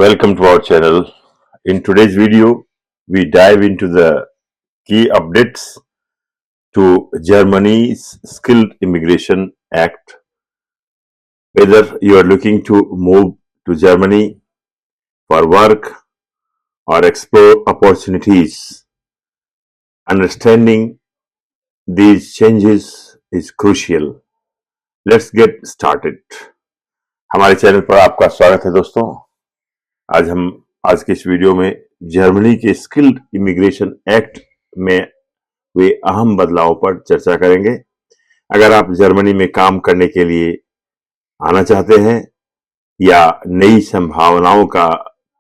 Welcome to our channel. In today's video, we dive into the key updates to Germany's Skilled Immigration Act. Whether you are looking to move to Germany for work or explore opportunities, understanding these changes is crucial. Let's get started. हमारे channel पर आपका स्वागत है दोस्तों। आज के इस video में जर्मनी के स्किल्ड इमिग्रेशन एक्ट में हुए अहम बदलावों पर चर्चा करेंगे। अगर आप जर्मनी में काम करने के लिए आना चाहते हैं या नई संभावनाओं का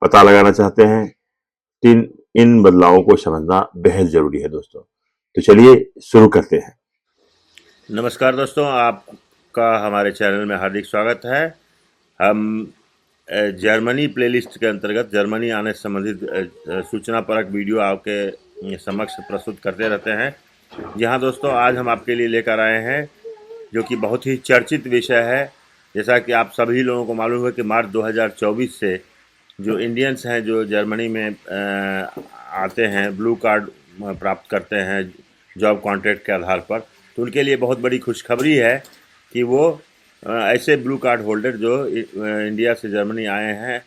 पता लगाना चाहते हैं, इन बदलावों को समझना बेहद जरूरी है दोस्तों। तो चलिए शुरू करते हैं। नमस्कार दोस्तों, आपका हमारे चैनल में हार्दिक स्वागत है। हम जर्मनी प्लेलिस्ट के अंतर्गत जर्मनी आने से संबंधित सूचना परक वीडियो आपके समक्ष प्रस्तुत करते रहते हैं। जहां दोस्तों आज हम आपके लिए लेकर आए हैं जो कि बहुत ही चर्चित विषय है। जैसा कि आप सभी लोगों को मालूम है कि मार्च 2024 से जो इंडियंस हैं जो जर्मनी में आते हैं, ब्लू कार्ड प्राप्त करते हैं जॉब कॉन्ट्रैक्ट के आधार पर, तो उनके लिए बहुत बड़ी खुशखबरी है कि वो ऐसे ब्लू कार्ड होल्डर जो इंडिया से जर्मनी आए हैं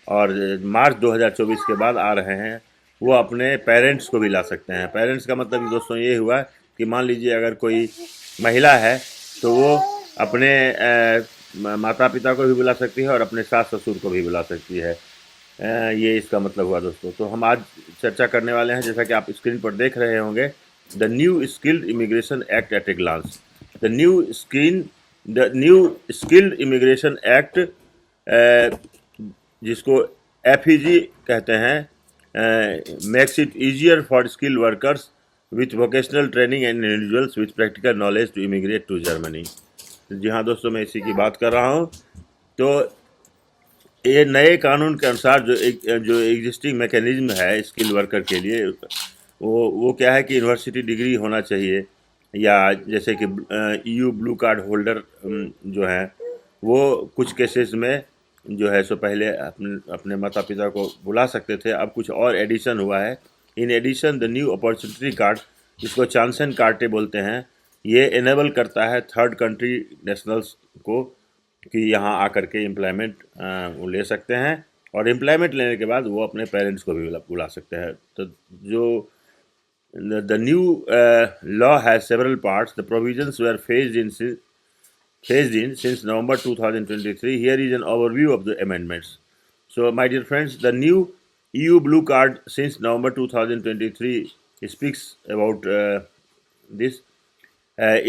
और मार्च 2024 के बाद आ रहे हैं, वो अपने पेरेंट्स को भी ला सकते हैं। पेरेंट्स का मतलब दोस्तों ये हुआ कि मान लीजिए अगर कोई महिला है तो वो अपने माता पिता को भी बुला सकती है और अपने सास ससुर को भी बुला सकती है। ये इसका मतलब हुआ दोस्तों। तो हम आज चर्चा करने वाले हैं, जैसा कि आप स्क्रीन पर देख रहे होंगे, the new skilled immigration act at a glance. The new skilled immigration act, जिसको FEG कहते हैं, makes it easier for skilled workers with vocational training and individuals with practical knowledge to immigrate to Germany. जी हाँ दोस्तों, मैं इसी की बात कर रहा हूँ। तो ये नए कानून के अनुसार जो एग्जिस्टिंग मैकेनिज्म है स्किल वर्कर के लिए, वो क्या है कि यूनिवर्सिटी डिग्री होना चाहिए, या जैसे कि EU ब्लू कार्ड होल्डर जो हैं वो कुछ केसेस में जो है सो पहले अपने माता पिता को बुला सकते थे। अब कुछ और एडिशन हुआ है। In addition the new opportunity card, जिसको चांसन कार्टे बोलते हैं, ये इनेबल करता है थर्ड कंट्री नेशनल्स को कि यहाँ आकर के एम्प्लॉयमेंट वो ले सकते हैं, और एम्प्लॉयमेंट लेने के बाद वो अपने पेरेंट्स को भी बुला सकते हैं। तो जो The new law has several parts. The provisions were phased in since November 2023. Here is an overview of the amendments. So, my dear friends, the new EU Blue Card since November 2023 speaks about this.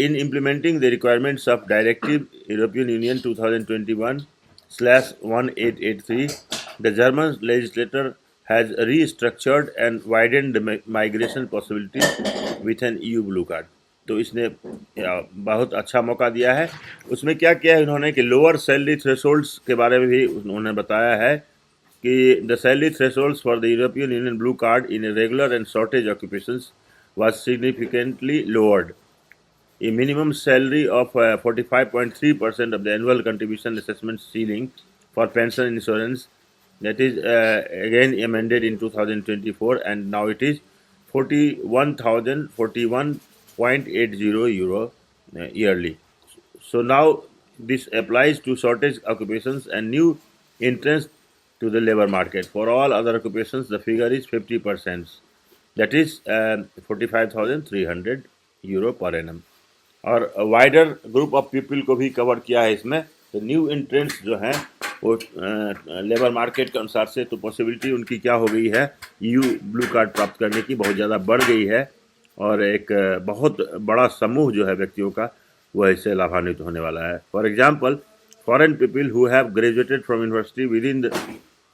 In implementing the requirements of Directive European Union 2021/1883, the German legislator has restructured and widened the migration possibilities with an EU blue card. तो इसने बहुत अच्छा मौका दिया है। उसमें क्या किया है इन्होंने कि लोअर सैलरी थ्रेशोल्ड्स के बारे में भी उन्होंने बताया है कि the salary thresholds for the European Union blue card in regular and shortage occupations was significantly lowered. A minimum salary of 45.3% of the annual contribution assessment ceiling for pension insurance, that is again amended in 2024, and now it is 41,041.80 euro yearly. So now this applies to shortage occupations and new entrants to the labor market. For all other occupations, the figure is 50%, that is 45,300 euro per annum. और wider group of people को भी cover किया है इसमें। तो new entrants जो हैं वो लेबर मार्केट के अनुसार से तो पॉसिबिलिटी उनकी क्या हो गई है, EU ब्लू कार्ड प्राप्त करने की बहुत ज़्यादा बढ़ गई है, और एक बहुत बड़ा समूह जो है व्यक्तियों का वो इससे लाभान्वित होने वाला है। For example, foreign people who have graduated from university within the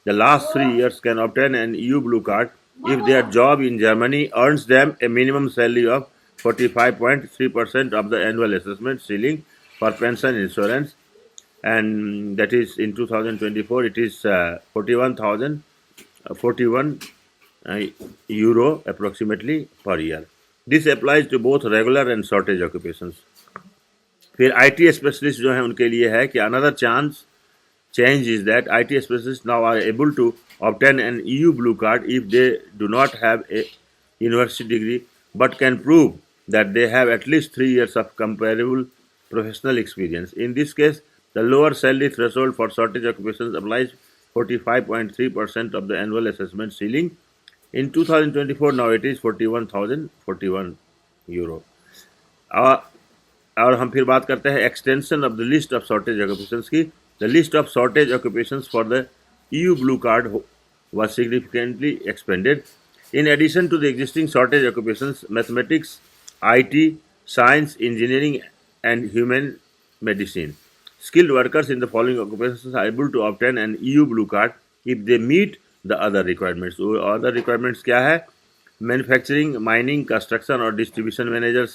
last 3 years can obtain an EU blue card if their job in Germany earns them a minimum salary of 45.3% of the annual assessment ceiling for pension insurance, and that is in 2024 it is 41,041 euro approximately per year. This applies to both regular and shortage occupations. फिर IT specialist जो है उनके लिए है कि another chance change is that IT specialists now are able to obtain an EU blue card if they do not have a university degree but can prove that they have at least 3 years of comparable professional experience. In this case, the lower salary threshold for shortage occupations applies 45.3% of the annual assessment ceiling. In 2024, now it is 41,041 euro. और हम फिर बात करते हैं extension of the list of shortage occupations की. The list of shortage occupations for the EU blue card was significantly expanded. In addition to the existing shortage occupations, mathematics, IT, science, engineering, and human medicine, skilled workers in the following occupations are able to obtain an EU blue card if they meet the other requirements. So, other requirements क्या है? Manufacturing, mining, construction और distribution managers,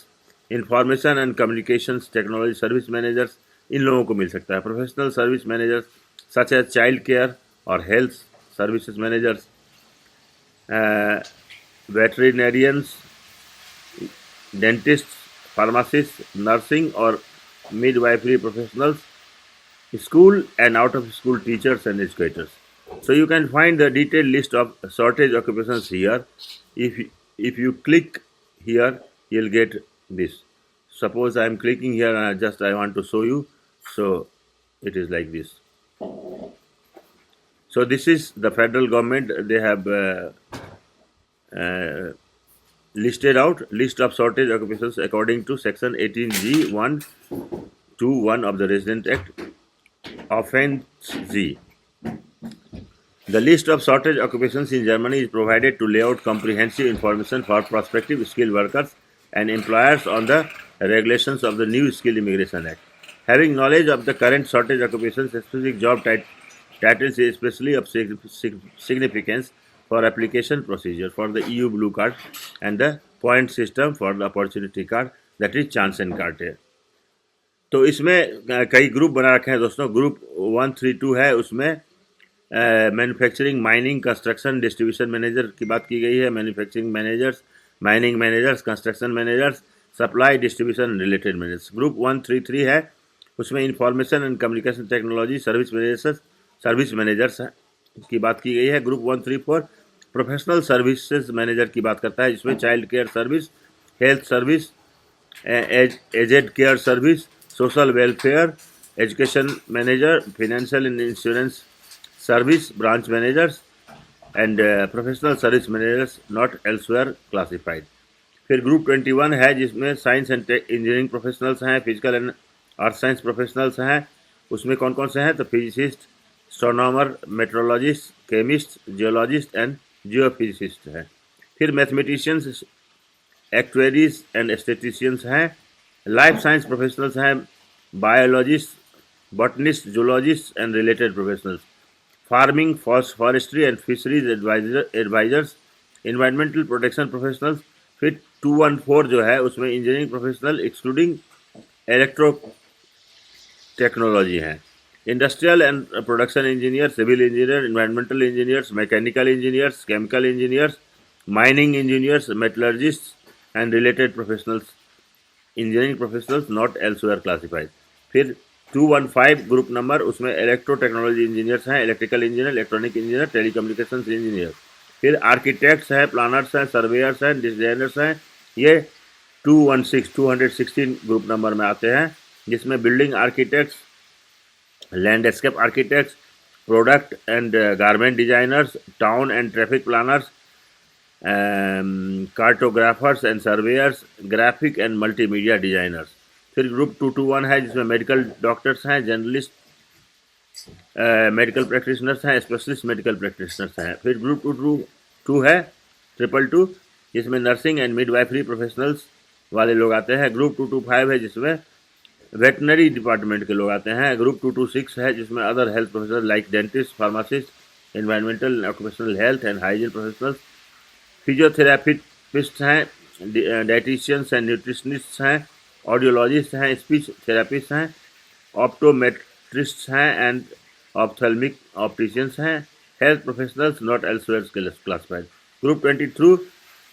information and communications technology service managers, इन लोगों को मिल सकता है. Professional service managers such as child care और health services managers, veterinarians, dentist, pharmacist, nursing और midwifery professionals, school and out of school teachers and educators. So you can find the detailed list of shortage occupations here. If you click here, you'll get this. Suppose I am clicking here and I want to show you. So it is like this. So this is the federal government. They have listed out list of shortage occupations according to section 18G(1)(2)(1) of the Resident Act. Offense G. The list of shortage occupations in Germany is provided to lay out comprehensive information for prospective skilled workers and employers on the regulations of the new Skill Immigration Act. Having knowledge of the current shortage occupations, specific job titles is especially of significance for application procedure for the EU Blue Card and the point system for the Opportunity Card, that is chance and card है. तो इसमें कई group बना रखे हैं दोस्तों. Group 132 है, उसमें manufacturing, mining, construction, distribution manager की बात की गई है. Manufacturing managers, mining managers, construction managers, supply distribution related managers. Group 133 है, उसमें information and communication technology service managers की बात की गई है. ग्रुप 134 प्रोफेशनल सर्विसेज मैनेजर की बात करता है, जिसमें child care service, health service, aged care service, social welfare, education manager, financial and insurance service branch managers and professional service managers not elsewhere classified. फिर ग्रुप 21 है, जिसमें साइंस एंड इंजीनियरिंग प्रोफेशनल्स हैं, physical and earth science professionals हैं. उसमें कौन कौन से हैं? तो physicist, astronomer, meteorologist, chemist, geologist and geophysicist हैं. फिर मैथमेटिशियंस, एक्चुअरीज एंड स्टेटिशियंस हैं. लाइफ साइंस प्रोफेशनल्स हैं, biologist, botanist, zoologist and related professionals. Farming, forestry and fisheries advisers, environmental protection professionals. फिर 214 जो है, उसमें engineering professional excluding electro technology हैं. Industrial and production engineer, civil engineer, environmental engineers, mechanical engineers, chemical engineers, mining engineers, metallurgist and related professionals, engineering professionals not elsewhere classified. फिर 215 group number, उसमें electro technology engineers हैं, electrical engineer, electronic engineer, telecommunication engineer. फिर architects हैं, planners हैं, surveyors हैं, designers हैं. ये 216 group number में आते हैं, जिसमें building architects, landscape architects, product and garment designers, town and traffic planners, cartographers and surveyor's, graphic and multimedia designers. फिर ग्रुप 221 है, जिसमें मेडिकल डॉक्टर्स हैं, जर्नलिस्ट, मेडिकल प्रैक्टिशनर्स हैं, स्पेशलिस्ट मेडिकल प्रैक्टिशनर्स हैं. फिर ग्रुप 222 है, 222, जिसमें नर्सिंग एंड मिडवाइफरी प्रोफेशनल्स वाले लोग आते हैं. ग्रुप 225 है, जिसमें वेटनरी डिपार्टमेंट के लोग आते हैं. ग्रुप 226 है, जिसमें other health professional like dentist, pharmacist, environmental occupational health and hygiene professionals. Physiotherapist हैं, डाइटिशियंस एंड न्यूट्रिशनिस्ट हैं, ऑडियोलॉजिस्ट हैं, स्पीच थेरापिस्ट हैं, ऑप्टोमेट्रिस्ट हैं एंड ऑप्थेल्मिक ऑप्टिशियंस हैं. Health professionals not elsewhere classified. Group 23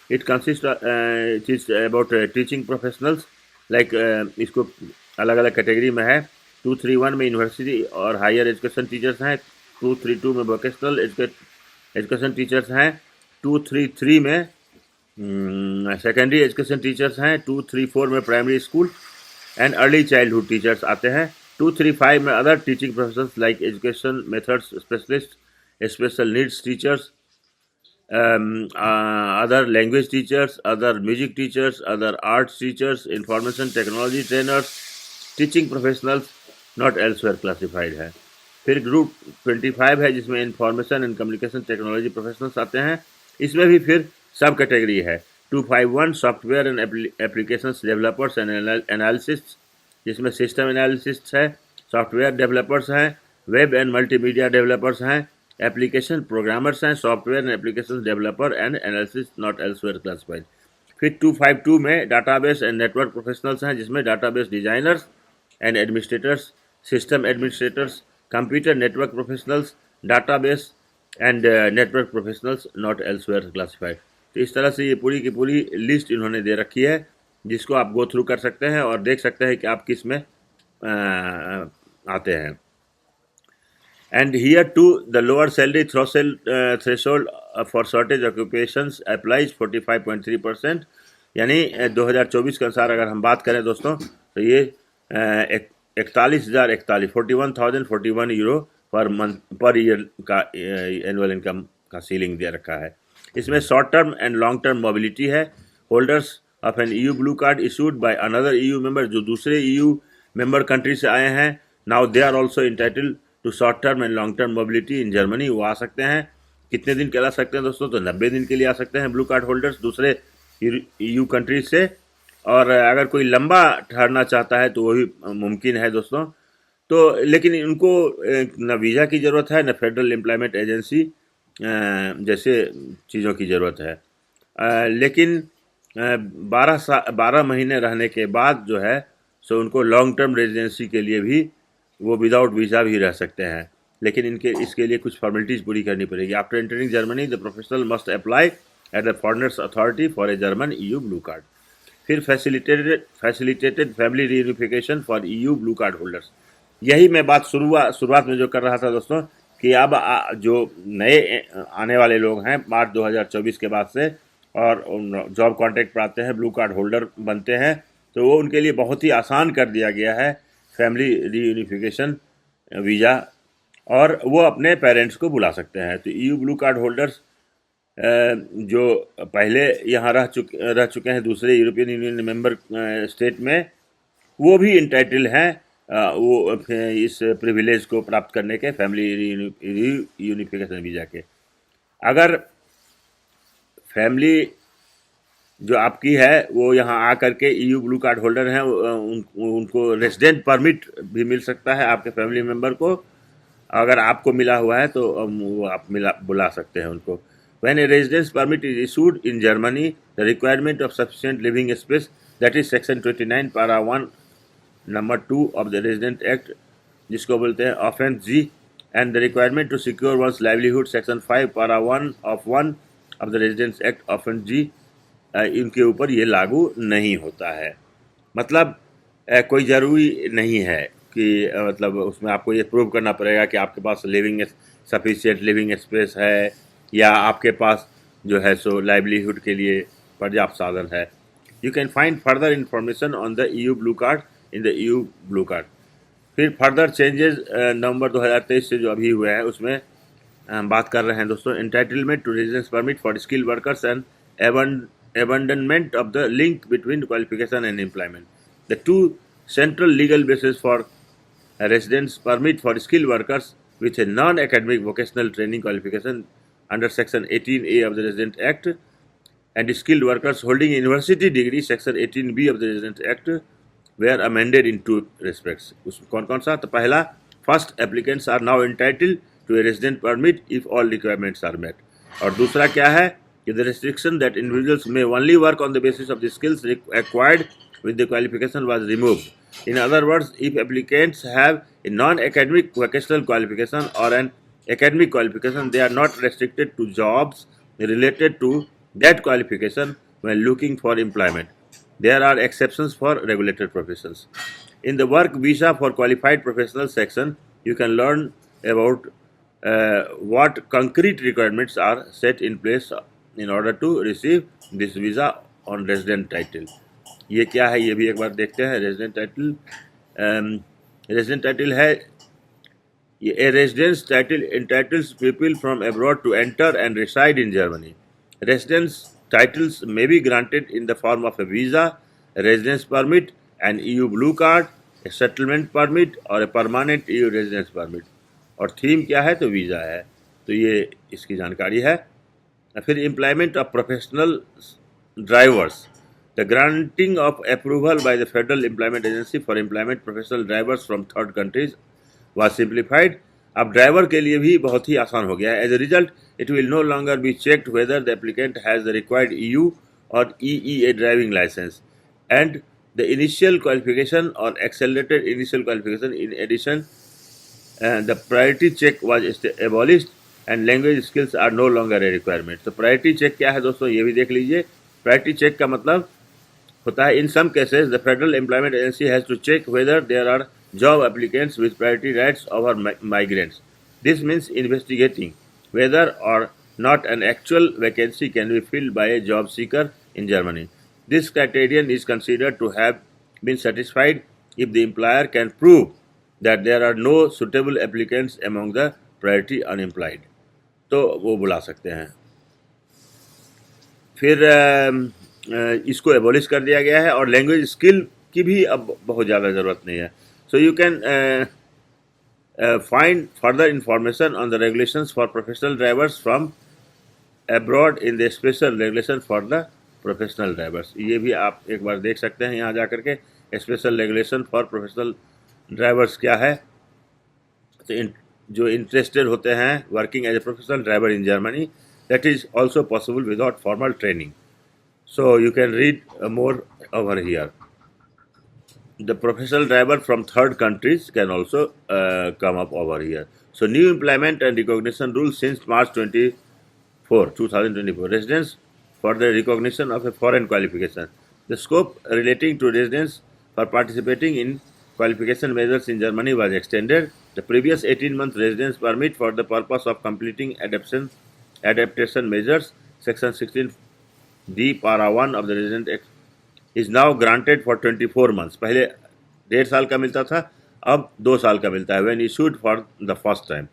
it consist about teaching professionals like इसको अलग अलग category में है. 231 में यूनिवर्सिटी और हायर एजुकेशन टीचर्स हैं, 232 में वोकेशनल एजुकेशन टीचर्स हैं, 233 में सेकेंडरी एजुकेशन टीचर्स हैं, 234 में primary school and early childhood teachers आते हैं, 235 में other teaching professionals like education methods specialist, special needs teachers, other language teachers, other music teachers, other arts teachers, information technology trainers, teaching professionals not elsewhere classified है। फिर group 25 है जिसमें information and communication technology professionals आते हैं, इसमें भी फिर सब कैटेगरी है। 251 software and applications developers and analyst, जिसमें सिस्टम एनालिसिस्ट है, सॉफ्टवेयर डेवलपर्स हैं, वेब एंड मल्टीमीडिया डेवलपर्स हैं, एप्लीकेशन प्रोग्रामर्स हैं, software and application developer and analysis not elsewhere classified. फिर 252 में डाटाबेस एंड नेटवर्क प्रोफेशनल्स हैं जिसमें database designers and administrators, system administrators, computer network professionals, database and network professionals not elsewhere classified. तो इस तरह से ये पूरी की पूरी लिस्ट इन्होंने दे रखी है जिसको आप गो थ्रू कर सकते हैं और देख सकते हैं कि आप किस में आते हैं। And here too, the lower salary threshold for shortage occupations applies 45.3%, यानी 2024 के अनुसार अगर हम बात करें दोस्तों तो ये 41,041 यूरो पर ईयर का एनुअल इनकम का सीलिंग दे रखा है। इसमें short term and long term mobility है। Holders of an EU blue card issued by another EU member, जो दूसरे EU मेंबर कंट्री से आए हैं, now they are also entitled to short term and long term mobility in Germany. वो आ सकते हैं। कितने दिन के ला सकते हैं दोस्तों? तो 90 दिन के लिए आ सकते हैं ब्लू कार्ड होल्डर्स दूसरे EU कंट्रीज से। और अगर कोई लंबा ठहरना चाहता है तो वो भी मुमकिन है दोस्तों। तो लेकिन इनको न वीज़ा की ज़रूरत है, न फेडरल एम्प्लॉयमेंट एजेंसी जैसे चीज़ों की ज़रूरत है। लेकिन 12 महीने रहने के बाद जो है सो उनको लॉन्ग टर्म रेजिडेंसी के लिए भी वो विदाउट वीज़ा भी रह सकते हैं, लेकिन इसके लिए कुछ फॉर्मेलिटीज़ पूरी करनी पड़ेगी। After entering Germany the professional must apply at the foreigners authority for a German EU blue card. फिर facilitated family reunification for EU blue card holders. यही मैं बात शुरुआत में जो कर रहा था दोस्तों कि अब जो नए आने वाले लोग हैं मार्च 2024 के बाद से और जॉब कॉन्ट्रैक्ट पर आते हैं, ब्लू कार्ड होल्डर बनते हैं, तो वो उनके लिए बहुत ही आसान कर दिया गया है फैमिली रीयूनिफिकेशन वीज़ा, और वो अपने पेरेंट्स को बुला सकते हैं। तो EU ब्लू कार्ड होल्डर्स जो पहले यहाँ रह चुके हैं दूसरे यूरोपियन यूनियन मेंबर स्टेट में, वो भी इंटाइटल हैं वो इस प्रिविलेज को प्राप्त करने के, फैमिली रीयूनिफिकेशन वीज़ा के। अगर फैमिली जो आपकी है वो यहाँ आकर के EU ब्लू कार्ड होल्डर हैं, उनको रेजिडेंट परमिट भी मिल सकता है आपके फैमिली मेम्बर को। अगर आपको मिला हुआ है तो वो आप बुला सकते हैं उनको। When a residence permit is issued in Germany, the requirement of sufficient living space, that is section 29 para 1 number 2 of the Resident Act, जिसको बोलते हैं offense G, and the requirement to secure one's livelihood, section 5 para 1 of the Residence Act, offense G, इनके ऊपर ये लागू नहीं होता है। मतलब कोई ज़रूरी नहीं है कि मतलब उसमें आपको ये प्रूव करना पड़ेगा कि आपके पास सफिशिएंट लिविंग स्पेस है या आपके पास जो है सो लाइवलीहुड के लिए पर्याप्त साधन है। You can find further information on the EU blue card in the EU blue card. फिर फर्दर चेंजेस नवंबर 2023 से जो अभी हुए हैं उसमें हम बात कर रहे हैं दोस्तों। Entitlement to residence permit for skilled workers and abandonment of the link between qualification and employment. The two central legal bases for a residence permit for skilled workers with a non-academic vocational training qualification under Section 18A of the Resident Act and skilled workers holding a university degree Section 18B of the Resident Act were amended in two respects. उसमें कौन-कौन सा? तो पहला, first applicants are now entitled to a resident permit if all requirements are met. और दूसरा क्या है? The restriction that individuals may only work on the basis of the skills acquired with the qualification was removed. In other words, if applicants have a non-academic vocational qualification or an academic qualification, they are not restricted to jobs related to that qualification when looking for employment. There are exceptions for regulated professions. In the work visa for qualified professional section, you can learn about what concrete requirements are set in place in order to receive this visa on resident title. ये क्या है, ये भी एक बार देखते हैं. Resident title, resident title है, a residence title entitles people from abroad to enter and reside in Germany. Residence titles may be granted in the form of a visa, a residence permit, an EU blue card, a settlement permit और a permanent EU residence permit. और theme क्या है, तो visa है. तो ये इसकी जानकारी है. फिर employment of professional drivers. The granting of approval by the Federal Employment Agency for employment professional drivers from third countries was simplified. अब ड्राइवर के लिए भी बहुत ही आसान हो गया है. As a result it will no longer be checked whether the applicant has the required EU और EEA driving licence and the initial qualification और accelerated initial qualification. In addition the priority check was abolished and language skills are no longer a requirement. तो priority check क्या है दोस्तों, ये भी देख लीजिए. प्रायोरिटी चेक का मतलब होता है, in some cases the federal employment agency has to check whether there are job applicants with priority rights over migrants. This means investigating whether or not an actual vacancy can be filled by a job seeker in Germany. This criterion is considered to have been satisfied if the employer can prove that there are no suitable applicants among the priority unemployed. तो वो बुला सकते हैं. फिर इसको abolish कर दिया गया है और लैंग्वेज स्किल की भी अब बहुत ज़्यादा ज़रूरत नहीं है. So you can find further information on the regulations for professional drivers from abroad in the special regulation for the professional drivers. ये भी आप एक बार देख सकते हैं यहाँ जा करके. Special regulation for professional drivers क्या है, तो जो इंटरेस्टेड होते हैं working as a professional driver in Germany, that is also possible without formal training. So you can read more over here. The professional driver from third countries can also come up over here. So new employment and recognition rules since March 2024. Residence for the recognition of a foreign qualification. The scope relating to residence for participating in qualification measures in Germany was extended. The previous 18-month residence permit for the purpose of completing adaptation measures, Section 16D, Para 1 of the Resident Act, is now granted for 24 months. पहले 1.5 साल का मिलता था, अब 2 साल का मिलता है. when issued for the first time.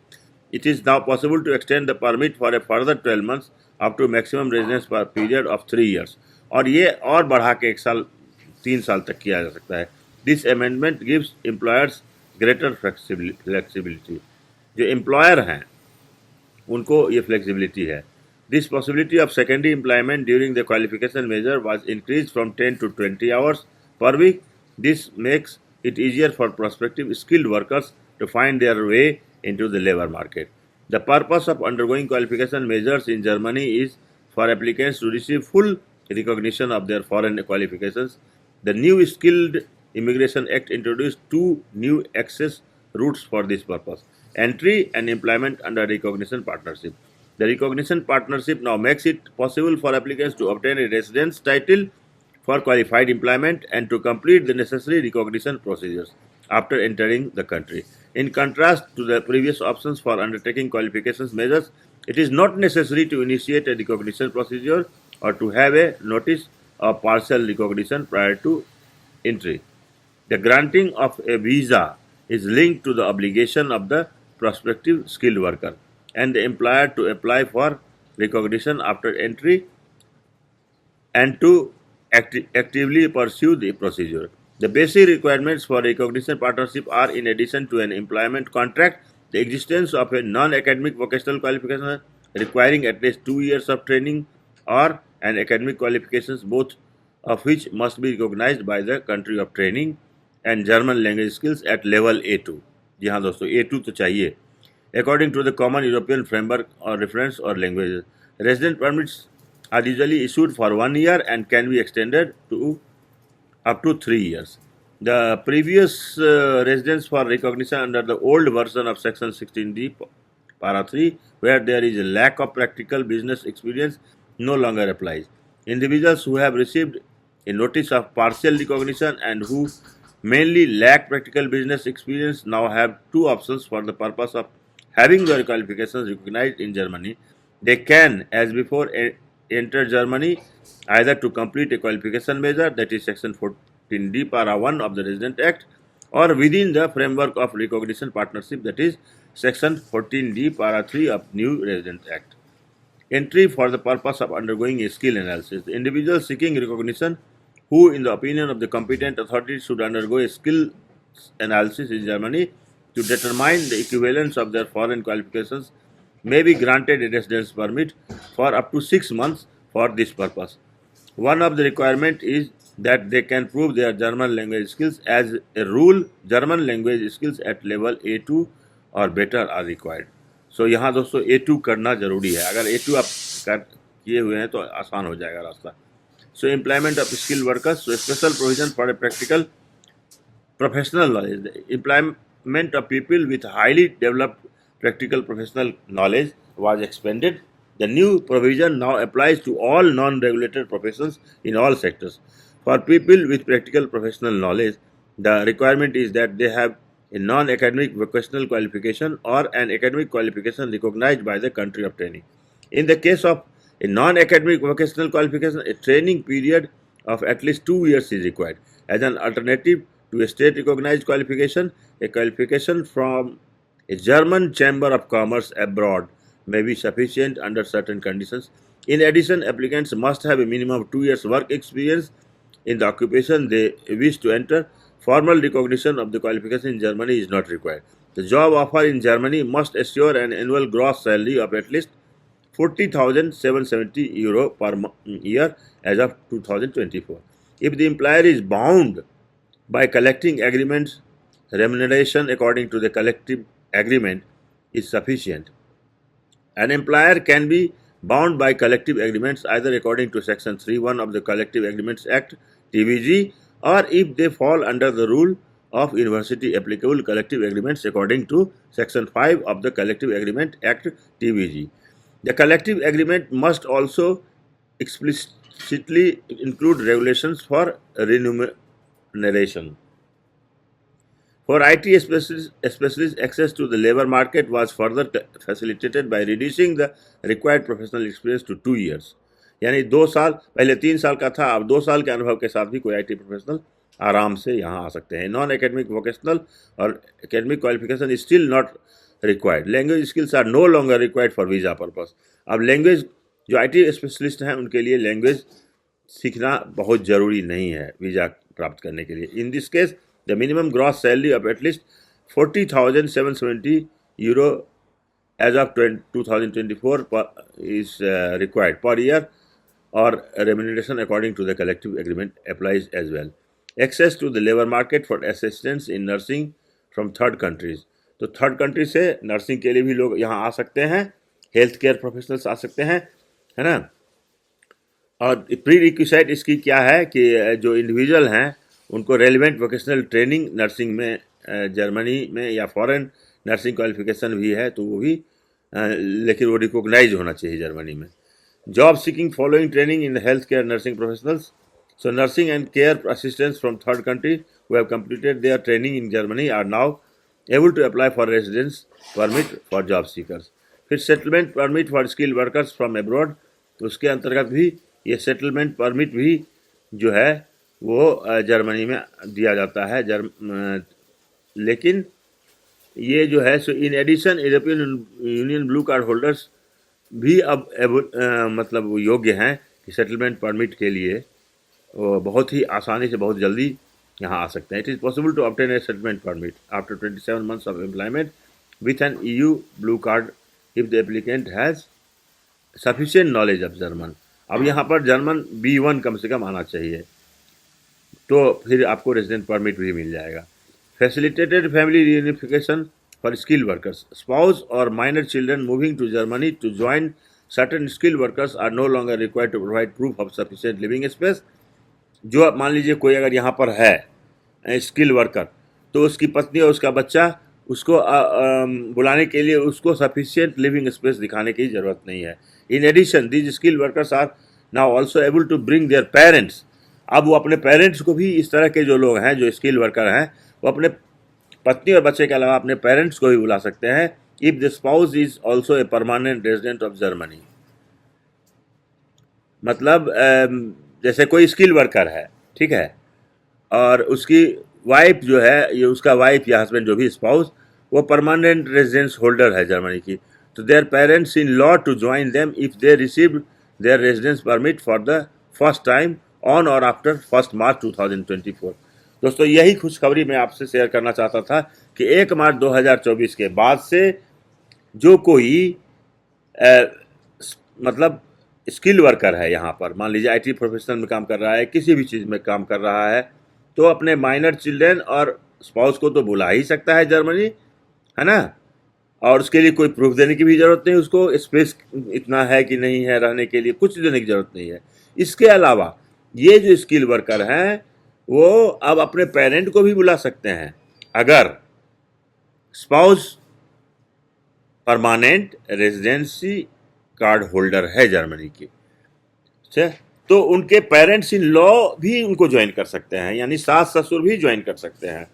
It is now possible to extend the permit for a further 12 months up to maximum residence per period of 3 years. और ये और बढ़ा के 1 साल 3 साल तक किया जा सकता है. This amendment gives employers greater flexibility. जो एम्प्लॉयर हैं उनको ये flexibility है. This possibility of secondary employment during the qualification measure was increased from 10 to 20 hours per week. This makes it easier for prospective skilled workers to find their way into the labor market. The purpose of undergoing qualification measures in Germany is for applicants to receive full recognition of their foreign qualifications. The new Skilled Immigration Act introduced 2 new access routes for this purpose: entry and employment under recognition partnership. The recognition partnership now makes it possible for applicants to obtain a residence title for qualified employment and to complete the necessary recognition procedures after entering the country. In contrast to the previous options for undertaking qualifications measures, it is not necessary to initiate a recognition procedure or to have a notice of partial recognition prior to entry. The granting of a visa is linked to the obligation of the prospective skilled worker and the employer to apply for recognition after entry and to actively pursue the procedure. The basic requirements for recognition partnership are, in addition to an employment contract, the existence of a non-academic vocational qualification requiring at least 2 years of training or an academic qualifications, both of which must be recognized by the country of training, and German language skills at level A2. जी हाँ दोस्तों, A2 तो चाहिए. According to the common European framework or reference or languages, resident permits are usually issued for 1 year and can be extended to up to 3 years. The previous residence for recognition under the old version of Section 16D, Para 3, where there is a lack of practical business experience, no longer applies. Individuals who have received a notice of partial recognition and who mainly lack practical business experience now have two options for the purpose of having their qualifications recognized in Germany. They can, as before, enter Germany either to complete a qualification measure, that is Section 14D Para 1 of the Resident Act, or within the framework of recognition partnership, that is Section 14D Para 3 of New Resident Act. Entry for the purpose of undergoing a skill analysis. The individual seeking recognition who, in the opinion of the competent authority, should undergo a skill analysis in Germany to determine the equivalence of their foreign qualifications may be granted a residence permit for up to 6 months for this purpose. One of the requirement is that they can prove their German language skills. As a rule, German language skills at level A2 और better are required. सो यहाँ दोस्तों A2 करना जरूरी है. अगर A2 आप किए हुए हैं तो आसान हो जाएगा रास्ता. So employment of skill workers. So special provision for a practical professional knowledge. The employment of people with highly developed practical professional knowledge was expanded. The new provision now applies to all non-regulated professions in all sectors. For people with practical professional knowledge, the requirement is that they have a non-academic vocational qualification or an academic qualification recognized by the country of training. In the case of a non-academic vocational qualification, a training period of at least 2 years is required. As an alternative to a state recognized qualification, a qualification from a German Chamber of Commerce abroad may be sufficient under certain conditions. In addition, applicants must have a minimum of 2 years work experience in the occupation they wish to enter. Formal recognition of the qualification in Germany is not required. The job offer in Germany must assure an annual gross salary of at least 40,770 euro per year as of 2024. If the employer is bound by collecting agreements, remuneration according to the collective agreement is sufficient. An employer can be bound by collective agreements either according to Section 3(1) of the Collective Agreements Act (TVG) or if they fall under the rule of university applicable collective agreements according to Section 5 of the Collective Agreement Act (TVG). The collective agreement must also explicitly include regulations for remuneration. For IT specialists, access to the labor market was further facilitated by reducing the required professional experience to 2 years. यानी 2 साल, पहले 3 साल का था, अब 2 साल के अनुभव के साथ भी कोई IT प्रोफेशनल आराम से यहाँ आ सकते हैं. नॉन एकेडमिक वोकेशनल और academic qualification is still not required. Language skills are no longer required for visa purpose. अब लैंग्वेज जो IT स्पेशलिस्ट हैं उनके लिए लैंग्वेज सीखना बहुत ज़रूरी नहीं है वीज़ा प्राप्त करने के लिए. In this case the minimum gross salary of at least 40,770 euro as of 2024 is required per year, or remuneration according to the collective agreement applies as well. Access to the labor market for assistants in nursing from third countries. तो third country से nursing के लिए भी लोग यहाँ आ सकते हैं, हेल्थ केयर प्रोफेशनल्स आ सकते हैं, है ना. और प्री रिक्विसाइट इसकी क्या है कि जो इंडिविजुअल हैं उनको रेलिवेंट वोकेशनल ट्रेनिंग नर्सिंग में जर्मनी में या फॉरेन नर्सिंग क्वालिफिकेशन भी है तो वो भी लेकिन वो रिकॉग्नाइज होना चाहिए जर्मनी में. Job seeking following training in health care nursing professionals. So nursing and care assistants from third country who have completed their training in Germany are now able to apply for residence permit for job seekers. फिर settlement permit for skill workers from abroad, तो उसके अंतर्गत भी ये settlement permit भी जो है वो जर्मनी में दिया जाता है. लेकिन ये जो है so in addition European Union blue card holders भी अब मतलब योग्य हैं कि सेटलमेंट परमिट के लिए वो बहुत ही आसानी से बहुत जल्दी यहाँ आ सकते हैं. It is possible to obtain a settlement permit after 27 months of employment with an EU blue card if the applicant has sufficient knowledge of German. अब यहाँ पर जर्मन B1 कम से कम आना चाहिए तो फिर आपको रेजिडेंट परमिट भी मिल जाएगा. Facilitated family reunification for skill workers. Spouse और minor children moving to Germany to join certain skill workers are no longer required to provide proof of sufficient living space. जो मान लीजिए कोई अगर यहाँ पर है स्किल वर्कर तो उसकी पत्नी और उसका बच्चा उसको बुलाने के लिए उसको सफिशिएंट लिविंग स्पेस दिखाने की ज़रूरत नहीं है. In addition these skill workers are now also able to bring their parents अब वो अपने पेरेंट्स को भी, इस तरह के जो लोग हैं जो स्किल वर्कर हैं, वो अपने पत्नी और बच्चे के अलावा अपने पेरेंट्स को भी बुला सकते हैं if the spouse is also a permanent resident of Germany. मतलब जैसे कोई स्किल वर्कर है, ठीक है, और उसकी वाइफ जो है, ये उसका वाइफ या हस्बैंड जो भी स्पाउस, वो परमानेंट रेजिडेंस होल्डर है जर्मनी की, तो their parents in law to join them if they receive their residence permit for the first time on or after 1 March 2024। दोस्तों, यही खुशखबरी मैं आपसे शेयर करना चाहता था कि 1 मार्च 2024 के बाद से जो कोई मतलब स्किल वर्कर है यहाँ पर, मान लीजिए आईटी प्रोफेशनल में काम कर रहा है, किसी भी चीज़ में काम कर रहा है, तो अपने माइनर चिल्ड्रेन और स्पाउस को तो बुला ही सकता है जर्मनी, है ना। और उसके लिए कोई प्रूफ देने की भी ज़रूरत नहीं, उसको स्पेस इतना है कि नहीं है रहने के लिए, कुछ देने की ज़रूरत नहीं है। इसके अलावा ये जो स्किल वर्कर हैं वो अब अपने पेरेंट को भी बुला सकते हैं अगर spouse permanent residency card holder है जर्मनी की, ठीक है। तो उनके पेरेंट्स इन लॉ भी उनको ज्वाइन कर सकते हैं, यानी सास ससुर भी ज्वाइन कर सकते हैं।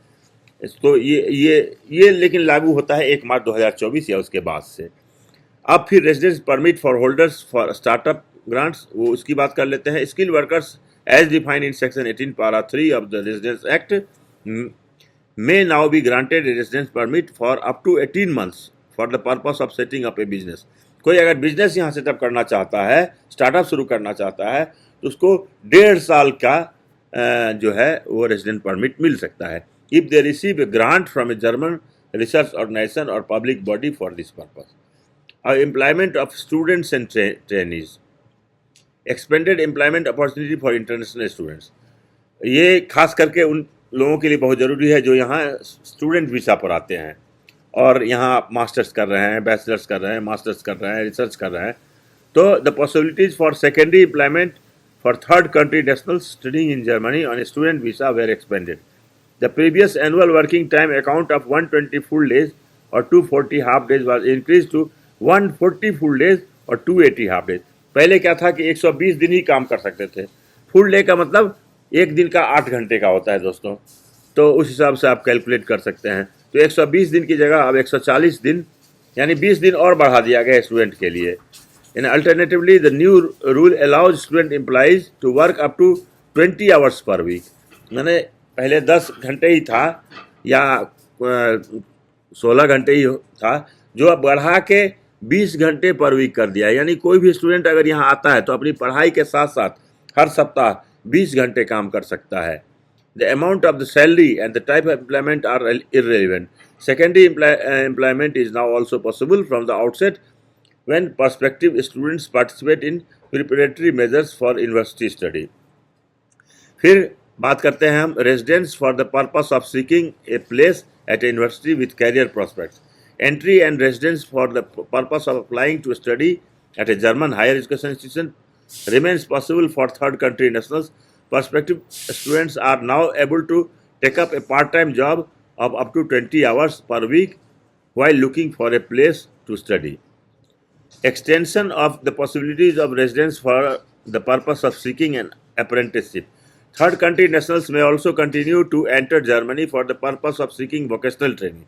तो ये लेकिन लागू होता है 1 मार्च 2024 या उसके बाद से। अब फिर residence permit for holders for startup grants, वो उसकी बात कर लेते हैं। Skill workers as defined in section 18 para 3 of the residence act may now be granted a residence permit for up to 18 months for the purpose of setting up a business। कोई अगर business यहाँ setup करना चाहता है, startup शुरू करना चाहता है, तो उसको 1.5 साल का जो है वो रेजिडेंट परमिट मिल सकता है if they receive a grant from a German research organisation और public body for this purpose. Employment of students and trainees, expanded employment opportunity for international students, ये खास करके उन लोगों के लिए बहुत ज़रूरी है जो यहाँ स्टूडेंट वीज़ा पर आते हैं और यहाँ मास्टर्स कर रहे हैं, बैचलर्स कर रहे हैं, मास्टर्स कर रहे हैं, रिसर्च कर रहे हैं। तो the possibilities for secondary employment for third country nationals studying in Germany on student visa were expanded. The previous annual working time account of 120 full days or 240 half days was increase to 140 full days or 280 half days. पहले क्या था कि 120 दिन ही काम कर सकते थे। Full day का मतलब एक दिन का 8 घंटे का होता है दोस्तों, तो उस हिसाब से आप कैलकुलेट कर सकते हैं। तो 120 दिन की जगह अब 140 दिन, यानी 20 दिन और बढ़ा दिया गया स्टूडेंट के लिए। In alternatively the new rule allows student employees to work up to 20 hours per week. मैंने पहले 10 घंटे ही था या 16 घंटे ही था, जो अब बढ़ा के 20 घंटे पर वीक कर दिया। यानी कोई भी स्टूडेंट अगर यहाँ आता है तो अपनी पढ़ाई के साथ साथ हर सप्ताह 20 घंटे काम कर सकता है। The amount of the salary and the type of employment are irrelevant. Secondary employment is now also possible from the outset when prospective students participate in preparatory measures for university study. फिर बात करते हैं हम residence for the purpose of seeking a place at a university with career prospects. Entry and residence for the purpose of applying to study at a German higher education institution remains possible for third country nationals. Prospective students are now able to take up a part-time job of up to 20 hours per week while looking for a place to study. Extension of the possibilities of residence for the purpose of seeking an apprenticeship. Third country nationals may also continue to enter Germany for the purpose of seeking vocational training.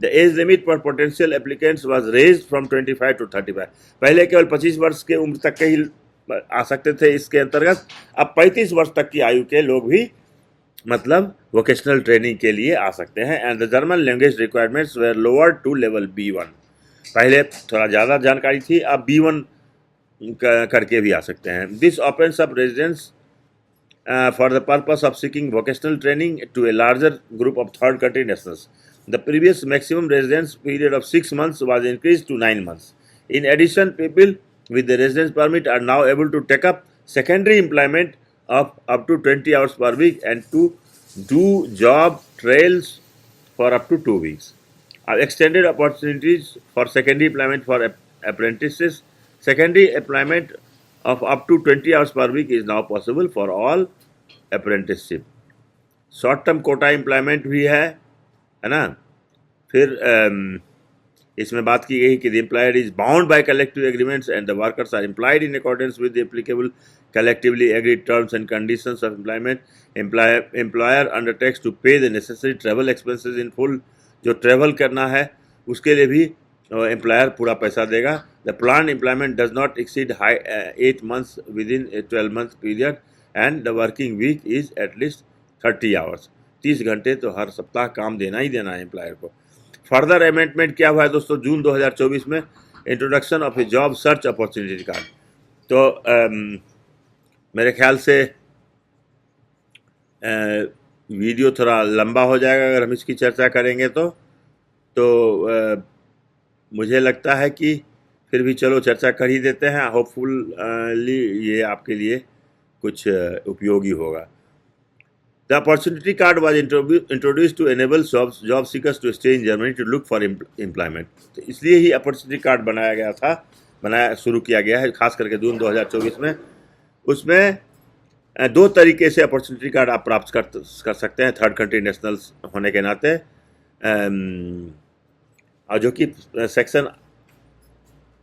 The age limit for potential applicants was raised from 25 to 35. पहले केवल 25 वर्ष के उम्र तक के ही आ सकते थे इसके अंतर्गत, अब 35 वर्ष तक की आयु के लोग भी मतलब वोकेशनल ट्रेनिंग के लिए आ सकते हैं। And the German language requirements were lower to level B1। पहले थोड़ा ज़्यादा जानकारी थी, अब B1 करके भी आ सकते हैं। This opens up residence for the purpose of seeking vocational training to a larger group of third country nationals. The previous maximum residence period of 6 months was increased to 9 months. In addition, people with the residence permit are now able to take up secondary employment of up to 20 hours per week and to do job trials for up to 2 weeks. Extended opportunities for secondary employment for apprentices. Secondary employment of up to 20 hours per week is now possible for all apprenticeship. Short term quota employment भी है ना। फिर इसमें बात की गई कि the employer is bound by collective agreements and the workers are employed in accordance with the applicable collectively agreed terms and conditions of employment. Employer undertakes to pay the necessary travel expenses in full. जो travel करना है उसके लिए भी employer पूरा पैसा देगा. The plan employment does not exceed 8 months within 12 month period and the working week is at least 30 hours. 30 घंटे तो हर सप्ताह काम देना ही देना है एम्प्लॉयर को. फर्दर अमेंडमेंट क्या हुआ है दोस्तों जून 2024 में? Introduction of A job search opportunity card. तो मेरे ख्याल से वीडियो थोड़ा लंबा हो जाएगा अगर हम इसकी चर्चा करेंगे तो मुझे लगता है कि फिर भी चलो चर्चा कर ही देते हैं. होपफुली ये आपके लिए कुछ उपयोगी होगा. The opportunity card was introduce to enable job seekers to stay in Germany to look for employment. तो इसलिए ही अपॉर्चुनिटी कार्ड शुरू किया गया है खास करके जून 2024 में. उसमें 2 तरीके से अपॉर्चुनिटी कार्ड आप प्राप्त कर सकते हैं थर्ड कंट्री नेशनल्स होने के नाते, और जो कि section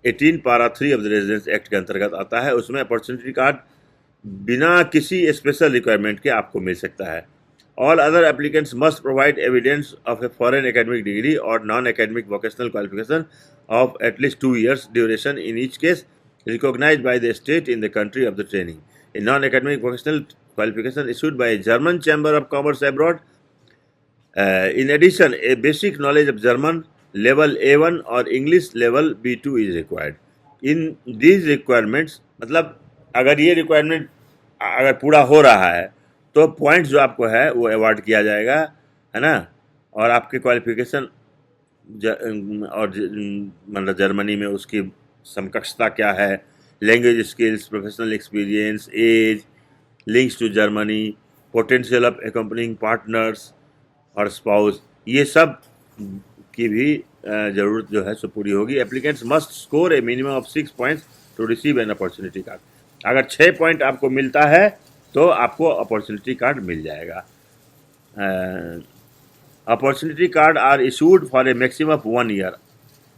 18 para 3 of the residence act के अंतर्गत आता है. उसमें अपॉर्चुनिटी कार्ड बिना किसी स्पेशल रिक्वायरमेंट के आपको मिल सकता है. All other applicants must provide evidence of a foreign academic degree और non academic vocational qualification of at least 2 years duration in each case recognized by the state in the country of the training. A non-academic vocational qualification issued by a German Chamber of Commerce abroad. In addition, a basic knowledge of German level A1 or English level B2 is required. In these requirements, मतलब अगर ये requirement अगर पूरा हो रहा है तो point जो आपको है वो अवार्ड किया जाएगा, है ना. और आपके क्वालिफिकेशन और मतलब जर्मनी में उसकी समकक्षता क्या है, language skills, professional experience, age, links to Germany, potential of accompanying partners और स्पाउस, ये सब की भी ज़रूरत जो है सो पूरी होगी. Applicants must score a minimum of 6 points to receive an opportunity card. अगर 6 पॉइंट आपको मिलता है तो आपको अपॉर्चुनिटी कार्ड मिल जाएगा. Opportunity card are issued for a maximum of 1 year.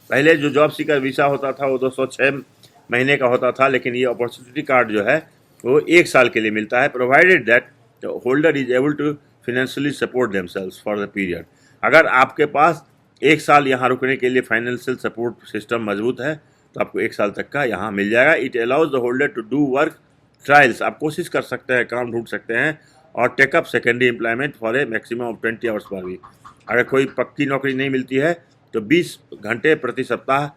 पहले जो जॉब सीकर वीज़ा होता था वो 206 महीने का होता था, लेकिन ये अपॉर्चुनिटी कार्ड जो है वो 1 साल के लिए मिलता है, provided that holder is able to financially support themselves for the period. अगर आपके पास 1 साल यहाँ रुकने के लिए फाइनेंशियल सपोर्ट सिस्टम मजबूत है तो आपको 1 साल तक का यहाँ मिल जाएगा. It allows the holder to do work trials. आप कोशिश कर सकते हैं, काम ढूंढ सकते हैं और take up secondary employment for a maximum of 20 hours per week. अगर कोई पक्की नौकरी नहीं मिलती है तो 20 घंटे प्रति सप्ताह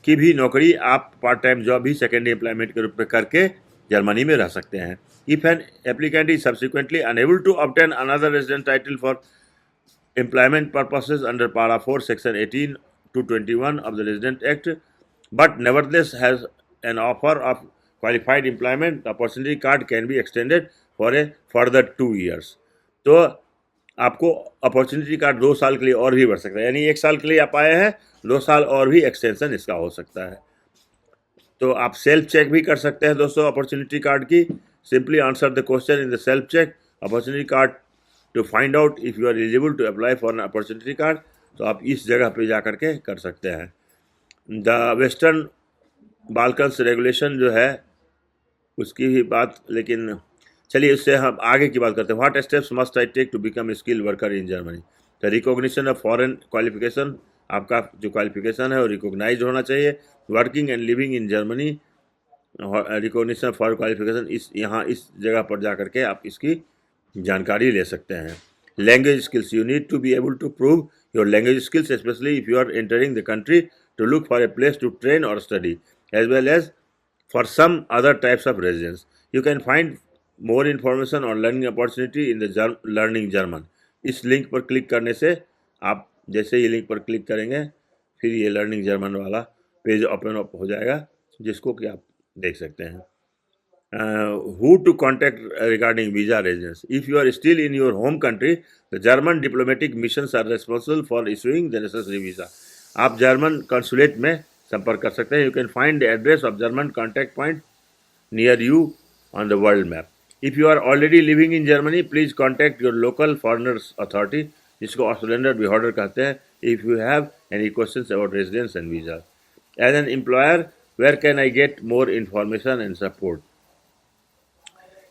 की भी नौकरी आप पार्ट टाइम जॉब भी सेकेंडरी एम्प्लॉयमेंट के रूप में करके जर्मनी में रह सकते हैं. If an applicant is subsequently unable to obtain another resident title for employment purposes under para 4 section 18 to 21 of the Resident Act, but nevertheless has an offer of qualified employment, the opportunity card can be extended for a further 2 years. तो आपको opportunity card 2 साल के लिए और भी बढ़ सकता है, यानी 1 साल के लिए आप आए हैं, 2 साल और भी एक्सटेंशन इसका हो सकता है. तो आप सेल्फ चेक भी कर सकते हैं दोस्तों अपॉर्चुनिटी कार्ड की. Simply answer the question in the self check opportunity card to find out if you are eligible to apply for an opportunity card. तो आप इस जगह पे जा करके कर सकते हैं. द वेस्टर्न बाल्कन्स रेगुलेशन जो है उसकी भी बात, लेकिन चलिए उससे हम आगे की बात करते हैं. What steps must I take to become a skill worker in Germany. The recognition of foreign qualification, आपका जो क्वालिफिकेशन है वो रिकॉग्नाइज होना चाहिए. Working and living in Germany, recognition for qualification, इस जगह पर जा करके आप इसकी जानकारी ले सकते हैं. Language skills, you need to be able to prove your language skills specially if you are entering the country to look for a place to train or study, as well as for some other types of residence. You can find more information on learning opportunity in the learning German. इस link पर click करने से आप जैसे ही link पर click करेंगे फिर ये लर्निंग जर्मन वाला पेज ओपन अप हो जाएगा, जिसको कि आप देख सकते हैं. Who to contact regarding visa residence? If you are still in your home country, the German diplomatic missions are responsible for issuing the necessary visa. आप जर्मन कंसुलेट में संपर्क कर सकते हैं. You can find the address of German contact point near you on the world map. If you are already living in Germany, please contact your local foreigners authority, जिसको ऑस्ट्रेलैंडर बिहॉर्डर कहते हैं, if you have any questions about residence and visa. As an employer, where can I get more information and support.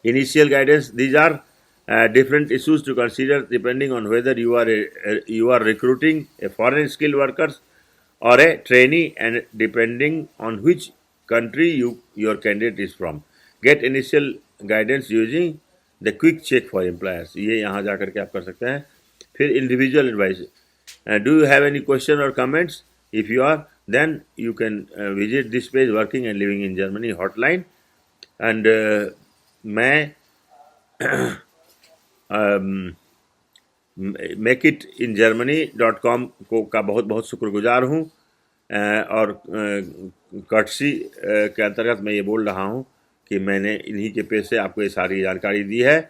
Initial guidance, these are different issues to consider depending on whether you are recruiting a foreign skilled workers or a trainee, and depending on which country your candidate is from. Get initial guidance using the quick check for employers. ये यहाँ जा करके आप कर सकते हैं. फिर individual advice. Do you have any question or comments? If you are, then you can visit this page, Working and Living in Germany hotline. And मैं makeitingermany.com को का बहुत बहुत शुक्रगुजार हूँ, और कर्टसी के अंतर्गत मैं ये बोल रहा हूँ कि मैंने इन्हीं के पेज से आपको ये सारी जानकारी दी है.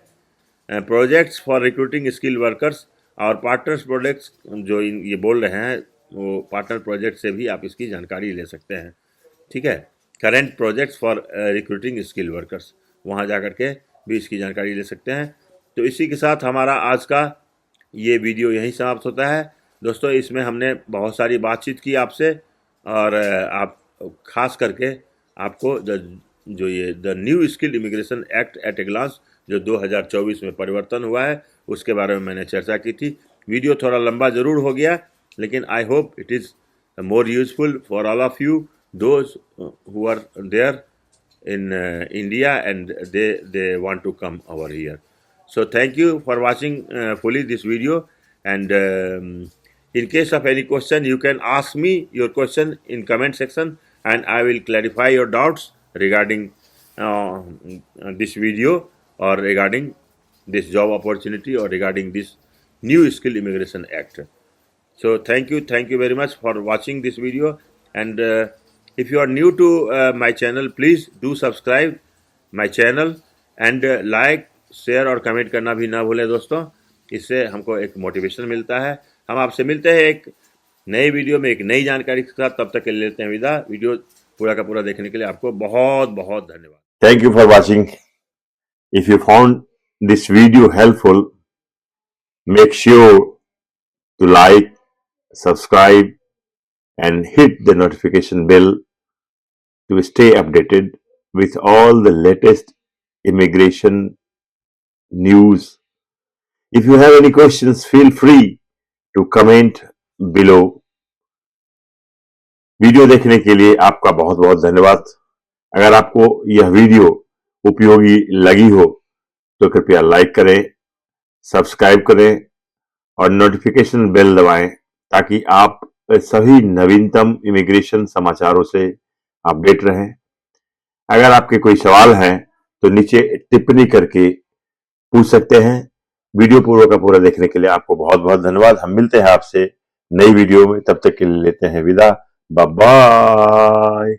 Projects for recruiting skill workers और पार्टनर्स प्रोजेक्ट्स जो ये बोल रहे हैं वो पार्टनर प्रोजेक्ट से भी आप इसकी जानकारी ले सकते हैं. ठीक है, current projects for recruiting skill workers, वहाँ जा कर के भी इसकी जानकारी ले सकते हैं. तो इसी के साथ हमारा आज का ये वीडियो यहीं समाप्त होता है. दोस्तों, इसमें हमने बहुत सारी बातचीत की आपसे, और आप खास करके आपको जो ये the new skill immigration act at a glance जो 2024 में परिवर्तन हुआ है उसके बारे में मैंने चर्चा की थी. वीडियो थोड़ा लंबा ज़रूर हो गया, लेकिन I hope it is more useful for all of you those who are there in India and they want to come over here. So thank you for watching fully this video, and in case of any question you can ask me your question in comment section, and I will clarify your doubts regarding this video or regarding this job opportunity or regarding this new skill immigration act. So thank you very much for watching this video, and if you are new to my channel, please do subscribe my channel and like, share और comment करना भी ना भूलें दोस्तों. इससे हमको एक motivation मिलता है. हम आपसे मिलते हैं एक नए वीडियो में एक नई जानकारी के साथ. तब तक के लिए लेते हैं विदा. वीडियो पूरा का पूरा देखने के लिए आपको बहुत बहुत धन्यवाद. Thank you for watching. If you found this video helpful, make sure to like, subscribe and hit the notification bell to stay updated with all the latest immigration news. If you have any questions, feel free to comment below. Video देखने के लिए आपका बहुत बहुत धन्यवाद. अगर आपको यह वीडियो उपयोगी लगी हो तो कृपया लाइक करें, सब्सक्राइब करें और नोटिफिकेशन बेल दबाएं ताकि आप सभी नवीनतम इमिग्रेशन समाचारों से अपडेट रहें. अगर आपके कोई सवाल हैं तो नीचे टिप्पणी करके पूछ सकते हैं. वीडियो पूरा का पूरा देखने के लिए आपको बहुत बहुत धन्यवाद. हम मिलते हैं आपसे नई वीडियो में. तब तक के लिए लेते हैं विदा. Bye bye.